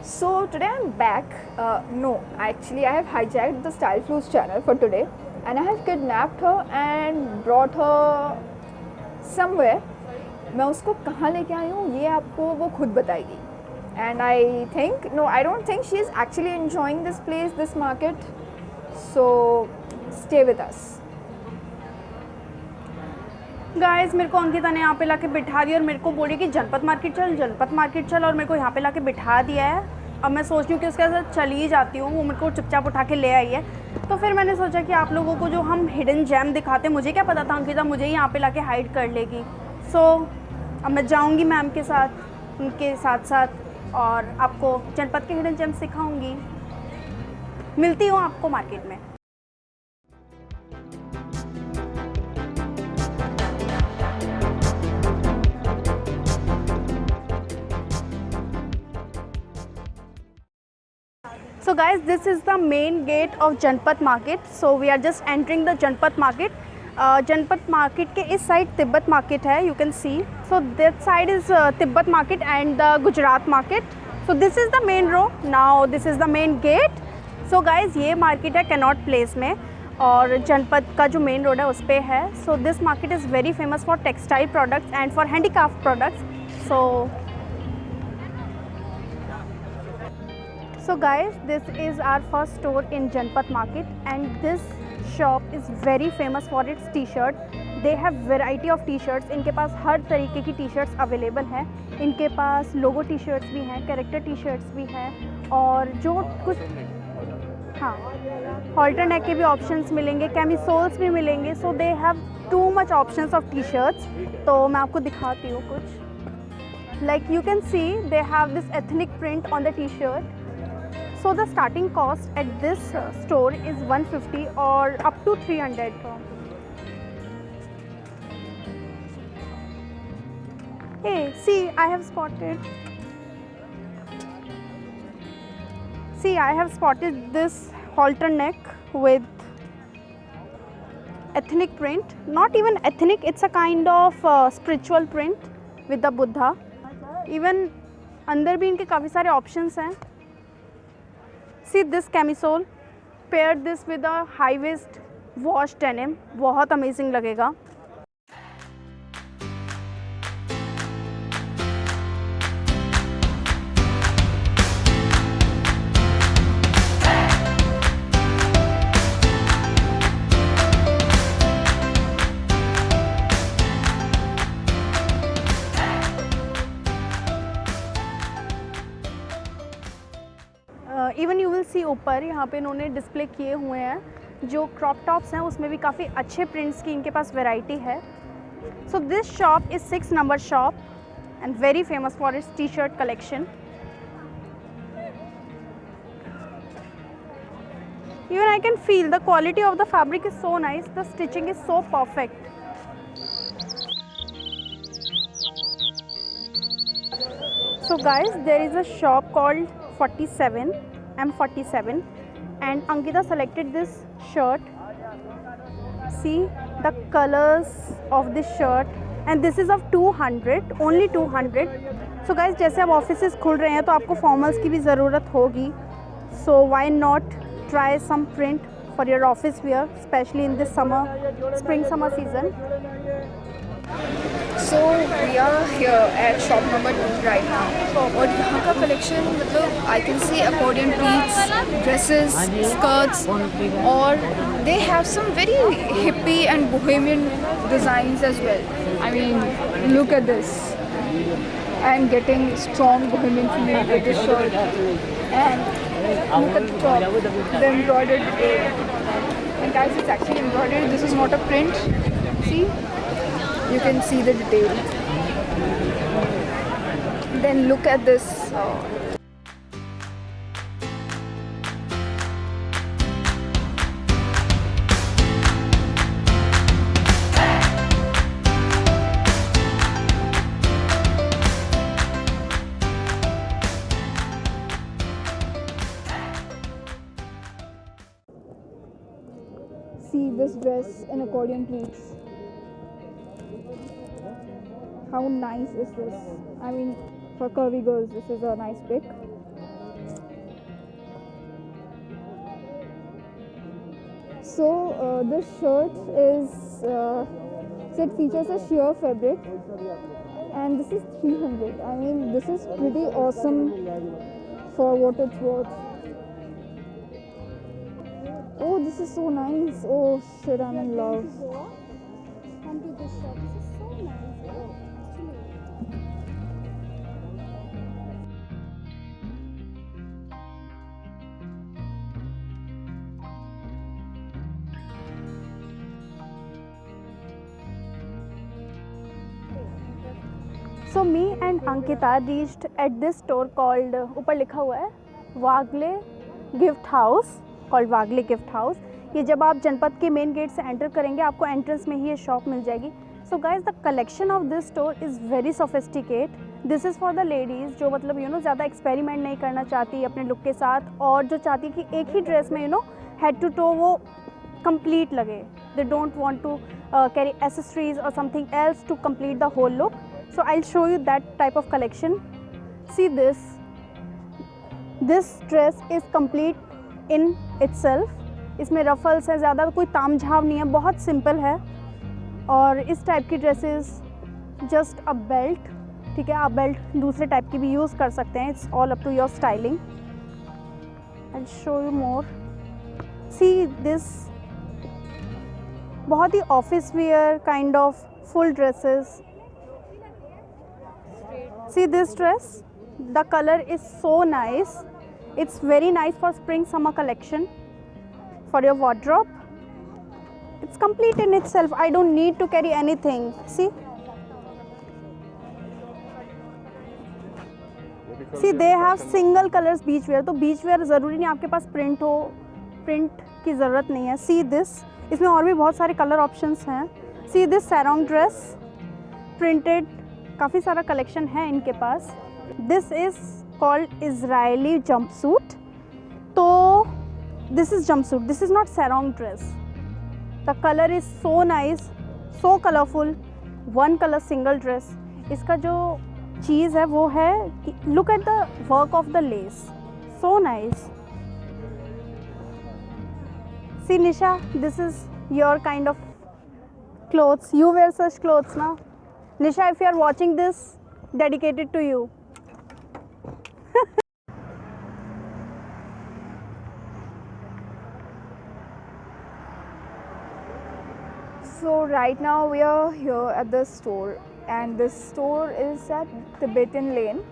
So today I'm back. No, actually I have hijacked the Style Flues channel for today, and I have kidnapped her and brought her somewhere. मैं उसको कहाँ लेके आई हूँ ये आपको वो खुद बताएगी. And I think I don't think she is actually enjoying this place, this market. So stay with us. Guys मेरे को अंकिता ने यहाँ पे लाके बिठा दिया और मेरे को बोली कि जनपद मार्केट चल और मेरे को यहाँ पे लाके बिठा दिया है. अब मैं सोच रही हूँ कि उसके साथ चली ही जाती हूँ. वो मेरे को चुपचाप उठा के ले आई है. तो फिर मैंने सोचा कि आप लोगों को जो हम हिडन जेम दिखाते, मुझे क्या पता था अंकिता मुझे ही यहाँ पे लाके हाइड कर लेगी. सो अब मैं जाऊँगी मैम के साथ, उनके साथ साथ, और आपको जनपद के हिडन जेम सिखाऊँगी. मिलती हूँ आपको मार्केट में. So guys, this is the main gate of Janpat market. So we are just entering the Janpat market. Janpat market के इस side तिब्बत market है, you can see. So that side is Tibet market and the Gujarat market. So this is the main row. Now this is the main gate. So guys, ये market है Connaught Place में और जनपद का जो main road है उस पर है. So this market is very famous for textile products and for handicraft products. So guys, this is our first store in Janpat market and this shop is very famous for its t-shirt. They have variety of t-shirts. इनके पास हर तरीके की t-shirts available हैं. इनके पास लोगो t-shirts भी हैं, character t-shirts भी हैं और जो कुछ हाँ हॉल्टर नेक के भी ऑप्शंस मिलेंगे, कैमिसोल्स भी मिलेंगे. So they have too much options of T-shirts. तो मैं आपको दिखाती हूँ कुछ. Like you can see they have this ethnic print on the T-shirt. So the starting cost at this store is 150 or up to 300. Hey, see, I have spotted. See, I have spotted this halter neck with ethnic print. Not even ethnic, it's a kind of spiritual print with the Buddha. Even अंदर भी इनके काफ़ी सारे options हैं. See this camisole, pair this with a high waist wash denim, बहुत amazing लगेगा. Even you will see ऊपर यहाँ पे इन्होंने डिस्प्ले किए हुए हैं जो क्रॉप टॉप्स हैं, उसमें भी काफ़ी अच्छे प्रिंट्स की इनके पास वैरायटी है. So this shop is 6 number shop and very famous for its T shirt collection. Even I can feel the quality of the fabric is so nice, the stitching is so perfect. So guys, there is a shop called 47 M47 and Ankita selected this shirt. See the colors of this shirt and this is of 200, only 200. So guys, जैसे अब offices खुल रहे हैं तो आपको formals की भी ज़रूरत होगी. So why not try some print for your office wear, especially in this summer, spring-summer season. So we are here at shop number 2 right now और यहाँ का कलेक्शन मतलब I can see accordion pleats, dresses, skirts और they have some very hippie and bohemian designs as well. I mean look at this. I am getting strong bohemian feel with this shirt and look at the top, the embroidered detail. And guys, it's actually embroidered. This is not a print. See? You can see the detail. Then look at this. See this dress in accordion pleats. How nice is this? I mean, for curvy girls, this is a nice pick. So this shirt is so it features a sheer fabric, and this is 300. I mean, this is pretty awesome for what it's worth. Oh, this is so nice. Oh shit, I'm in love. Come to this shop. This is so nice. Actually. So me and Ankita reached at this store called ऊपर लिखा हुआ है वागले gift house, called वागले gift house. ये जब आप जनपद के main gate से एंटर करेंगे आपको एंट्रेंस में ही ये शॉप मिल जाएगी. So guys the collection of this store is very sophisticate. This is for the ladies जो मतलब ज़्यादा एक्सपेरिमेंट नहीं करना चाहती अपने लुक के साथ, और जो चाहती कि एक ही ड्रेस में हेड टू टो वो कंप्लीट लगे. They don't want to carry accessories और something else to complete the whole look. So I'll show you that type of collection. See this. This dress is complete in itself. इसमें ruffles है, ज़्यादा कोई तामझाम नहीं है, बहुत सिंपल है. और इस टाइप की ड्रेसेस जस्ट अ बेल्ट, ठीक है, आप बेल्ट दूसरे टाइप की भी यूज़ कर सकते हैं. It's all up to your styling. I'll show you more. See this. बहुत ही office wear kind of full dresses. See this dress, the color is so nice. It's very nice for spring summer collection for your wardrobe. It's complete in itself. I don't need to carry anything. See they have single colors beach wear. तो beach wear ज़रूरी नहीं आपके पास print हो, print की ज़रूरत नहीं है. See this, इसमें और भी बहुत सारे कलर ऑप्शंस हैं. See this sarong dress, printed, काफ़ी सारा कलेक्शन है इनके पास. This is called Israeli jumpsuit. तो this is jumpsuit, this is not sarong dress. The colour is so nice, so colourful, one colour single dress. इसका जो चीज़ है वो है कि look at the work of the lace, so nice. See Nisha, this is your kind of clothes. You wear such clothes ना. Nisha, if you are watching this, dedicated to you. So right now we are here at the store, and this store is at Tibetan Lane.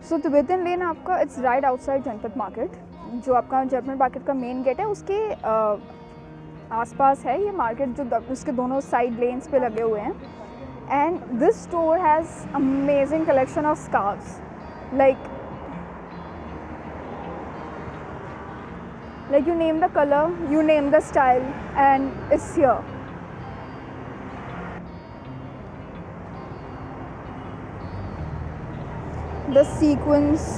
So Tibetan Lane आपका it's right outside जनपद market. जो आपका जनपद market का main gate है उसके आसपास है ये मार्केट, जो उसके दोनों साइड लेन्स पे लगे हुए हैं. And this store has amazing collection of scarves, like you name the color, you name the style, and it's here. The sequins,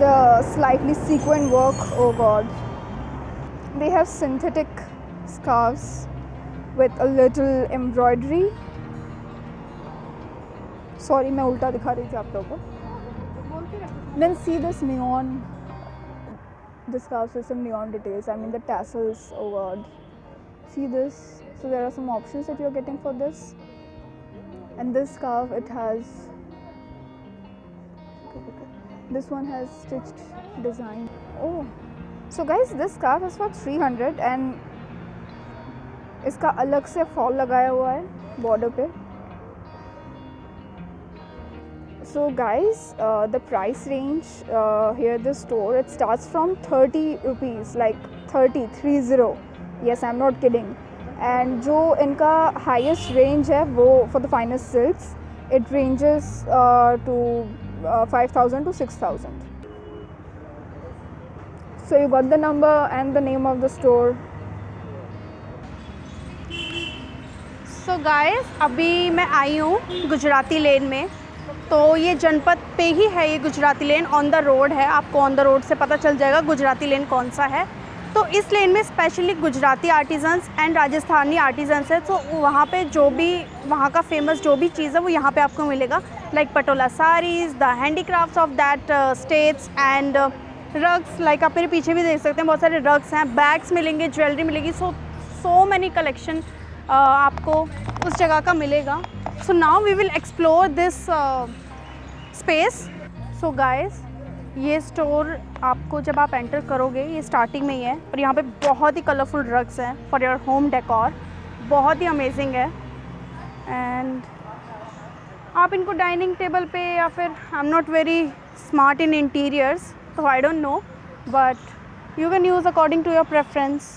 the slightly sequin work, oh god. They have synthetic scarves with a little embroidery. Sorry, मैं उल्टा दिखा रही थी आप लोगों को. Then see this neon, the scarves with some neon details. I mean the tassels, oh god. See this. So there are some options that you are getting for this. And this scarf, it has, this one has stitched design. Oh, so guys, this scarf is for 300 and इसका अलग से fall लगाया हुआ है border पे. So guys, the price range here at the store, it starts from 30 rupees, like 30. Yes, I'm not kidding. And जो इनका highest range है वो for the finest silks, it ranges to 5,000 to 6,000. So you got the number and the name of the store. So guys, अभी मैं आई हूँ गुजराती लेन में. तो ये जनपद पे ही है, ये गुजराती लेन ऑन द रोड है. आपको ऑन द रोड से पता चल जाएगा गुजराती लेन कौन सा है. तो इस लेन में specially Gujarati artisans and Rajasthani artisans है. तो वहाँ पे जो भी वहाँ का फेमस जो भी चीज़ है वो यहाँ पे आपको मिलेगा. Like Patola saris, the handicrafts of that states and rugs. Like आप मेरे पीछे भी देख सकते हैं बहुत सारे रग्स हैं, बैग्स मिलेंगे, ज्वेलरी मिलेगी. सो सो मैनी कलेक्शन आपको उस जगह का मिलेगा. So now we will explore this space. So guys, ये स्टोर आपको जब आप एंटर करोगे ये स्टार्टिंग में ही है और यहाँ पे बहुत ही कलरफुल रग्स हैं फॉर योर होम डेकोर. बहुत ही अमेजिंग है. एंड आप इनको डाइनिंग टेबल पे या फिर I am not very smart in interiors, so I don't know, but you can use according to your preference.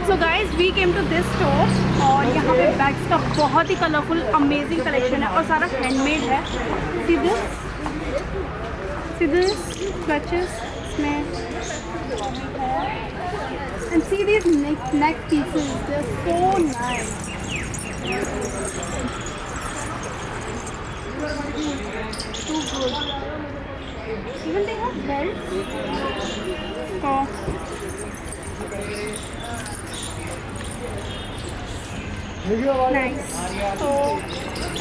So guys, we came to this store और यहाँ पे बैग्स का बहुत ही कलरफुल अमेजिंग कलेक्शन है और सारा हैंडमेड है. see this clutches इसमें and see these neck pieces, they're so nice. Too good. Even they have belts. Oh. Nice. तो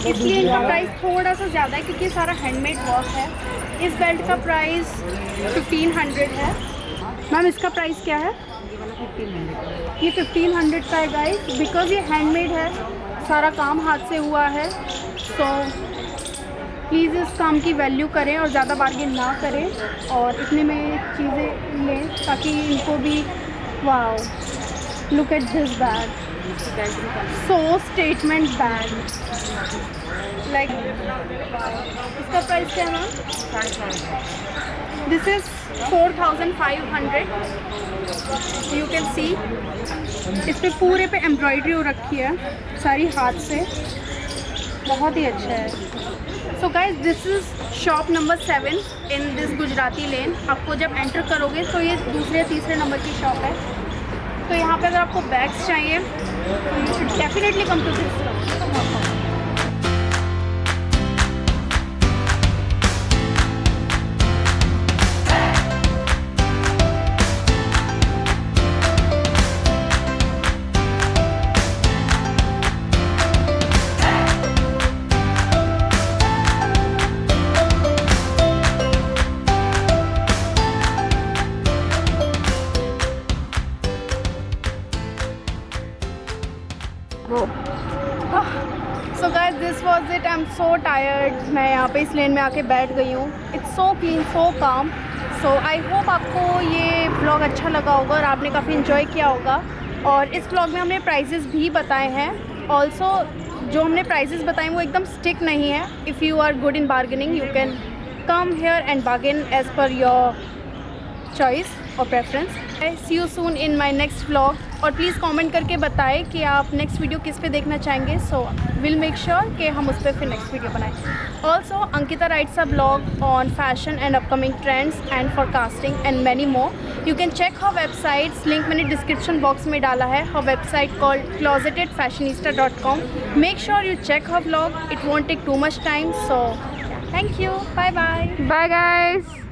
इसलिए इनका प्राइस थोड़ा सा ज़्यादा है क्योंकि सारा हैंडमेड वर्क है. इस बेल्ट का प्राइस 1500 है. मैम इसका प्राइस क्या है? ये 1500 का है गाइस, बिकॉज ये हैंडमेड है, सारा काम हाथ से हुआ है. सो प्लीज़ इस काम की वैल्यू करें और ज़्यादा बार्गेन ना करें और इतने में चीज़ें लें ताकि इनको भी. Wow, look at this bag, so statement bag. Like इसका प्राइस क्या है ma'am? This is 4500. You can see इस पे पूरे पे एम्ब्रॉयडरी हो रखी है सारी हाथ से. बहुत ही अच्छा है. So guys, this is shop number 7 in this Gujarati लेन. आपको जब एंटर करोगे तो ये दूसरे तीसरे नंबर की शॉप है. तो यहाँ पे अगर आपको बैग्स चाहिए तो you should definitely come to this store. So guys, this was it. I am so tired. मैं यहाँ पे इस लेन में आके बैठ गई हूँ. इट्स सो क्लीन, सो काम. सो आई होप आपको ये व्लॉग अच्छा लगा होगा और आपने काफ़ी इन्जॉय किया होगा. और इस व्लॉग में हमने प्राइजेस भी बताए हैं. ऑल्सो जो हमने प्राइजेस बताए वो एकदम स्टिक नहीं है. If you are good in bargaining you can come here and bargain as per your choice और preference. I see you soon in my next vlog. और प्लीज़ कमेंट करके बताएं कि आप नेक्स्ट वीडियो किस पे देखना चाहेंगे. सो विल मेक श्योर कि हम उस पर फिर नेक्स्ट वीडियो बनाएं. Also Ankita writes a blog on fashion and upcoming trends and forecasting and many more. You can check her websites. Link मैंने डिस्क्रिप्शन बॉक्स में डाला है. Her website called closetedfashionista.com. Make sure you check her blog. It won't take too much time. So thank you. Bye bye. Bye guys.